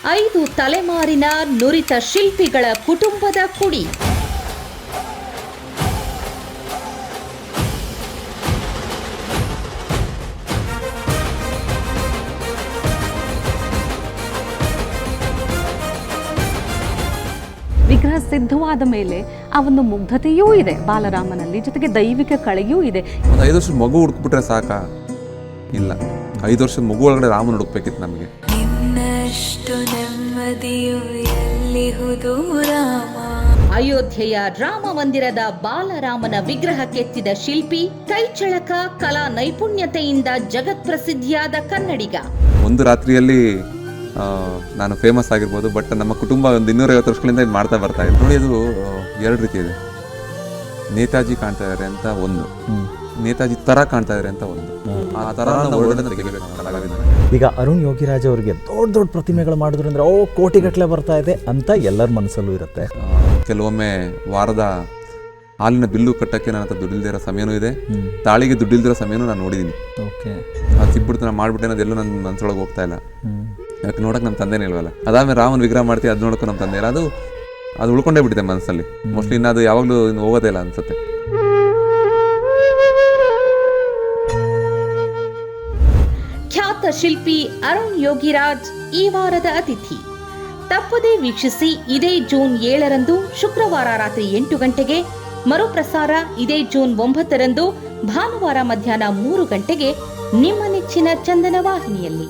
5 ತಲೆಮಾರಿನ ನುರಿತ ಶಿಲ್ಪಿಗಳ ಕುಟುಂಬದ ಕುಡಿ. ವಿಗ್ರಹ ಸಿದ್ಧವಾದ ಮೇಲೆ ಆ ಒಂದು ಮುಗ್ಧತೆಯೂ ಇದೆ ಬಾಲರಾಮನಲ್ಲಿ, ಜೊತೆಗೆ ದೈವಿಕ ಕಳೆಯೂ ಇದೆ. ಒಂದು 5 ವರ್ಷದ ಮಗು ಹುಡುಕ್ಬಿಟ್ರೆ ಸಾಕ? ಇಲ್ಲ, 5 ವರ್ಷದ ಮಗು ಒಳಗಡೆ ರಾಮನ ಹುಡುಕ್ಬೇಕಿತ್ತು ನಮಗೆ. ಅಯೋಧ್ಯೆಯ ರಾಮ ಮಂದಿರದ ಬಾಲರಾಮನ ವಿಗ್ರಹ ಕೆತ್ತಿದ ಶಿಲ್ಪಿ, ಕೈಚಳಕ ಕಲಾ ನೈಪುಣ್ಯತೆಯಿಂದ ಜಗತ್ಪ್ರಸಿದ್ಧಿಯಾದ ಕನ್ನಡಿಗ. ಒಂದು ರಾತ್ರಿಯಲ್ಲಿ ನಾನು ಫೇಮಸ್ ಆಗಿರ್ಬೋದು, ಬಟ್ ನಮ್ಮ ಕುಟುಂಬ ಒಂದು 250 ವರ್ಷಗಳಿಂದ ಇದು ಮಾಡ್ತಾ ಬರ್ತಾ ಇದೆ. ನೋಡಿ, ಅದು 2 ರೀತಿ ಇದೆ. ನೇತಾಜಿ ಕಾಣ್ತಾ ಇದ್ದಾರೆ ಅಂತ ಒಂದು, ನೇತಾಜಿ ತರ ಕಾಣ್ತಾ ಇದ್ದಾರೆ ಅಂತ ಒಂದು. ಆ ತರ ಈಗ ಅರುಣ್ ಯೋಗಿರಾಜ್ ಅವರಿಗೆ ದೊಡ್ಡ ಪ್ರತಿಮೆಗಳು ಮಾಡಿದ್ರಿಂದ ಕೋಟಿಗಟ್ಟಲೆ ಬರ್ತಾ ಇದೆ ಅಂತ ಎಲ್ಲರ ಮನಸ್ಸಲ್ಲೂ ಇರುತ್ತೆ. ಕೆಲವೊಮ್ಮೆ ವಾರದ ಹಾಲಿನ ಬಿಲ್ಲು ಕಟ್ಟಕ್ಕೆ ನನ್ನ ಹತ್ರ ದುಡ್ಡಿಲ್ದಿರೋ ಸಮಯನೂ ಇದೆ, ತಾಳಿಗೆ ದುಡ್ಡಿಲ್ದಿರೋ ಸಮಯನೂ ನಾನು ನೋಡಿದ್ದೀನಿ. ಅದು ಸಿಕ್ಬಿಡ್ತು, ನಾನು ಮಾಡ್ಬಿಟ್ಟೆ ಅನ್ನೋದೆಲ್ಲೂ ನನ್ನ ಮನಸ್ಸೊಳಗೆ ಹೋಗ್ತಾ ಇಲ್ಲ. ಯಾಕೆ ನೋಡಕ್ಕೆ ನಮ್ಮ ತಂದೆನೇ ಇಲ್ವಲ್ಲ. ಅದಾದ್ಮೇಲೆ ರಾಮನ ವಿಗ್ರಹ ಮಾಡ್ತೀವಿ, ಅದು ನೋಡೋಕ್ಕೂ ನಮ್ಮ ತಂದೆ ಇಲ್ಲ. ಅದು ಉಳ್ಕೊಂಡೇ ಬಿಟ್ಟಿದೆ ಮನಸ್ಸಲ್ಲಿ. ಮೋಸ್ಟ್ಲಿ ಇನ್ನು ಅದು ಯಾವಾಗಲೂ ಇನ್ನು ಹೋಗೋದೇ ಇಲ್ಲ ಅನ್ಸುತ್ತೆ. ಖ್ಯಾತ ಶಿಲ್ಪಿ ಅರುಣ್ ಯೋಗಿರಾಜ್ ಈ ವಾರದ ಅತಿಥಿ. ತಪ್ಪದೇ ವೀಕ್ಷಿಸಿ. ಇದೇ ಜೂನ್ 7ರಂದು ಶುಕ್ರವಾರ ರಾತ್ರಿ 8 ಗಂಟೆಗೆ, ಮರುಪ್ರಸಾರ ಇದೇ ಜೂನ್ 9ರಂದು ಭಾನುವಾರ ಮಧ್ಯಾಹ್ನ 3 ಗಂಟೆಗೆ ನಿಮ್ಮ ನೆಚ್ಚಿನ ಚಂದನ ವಾಹಿನಿಯಲ್ಲಿ.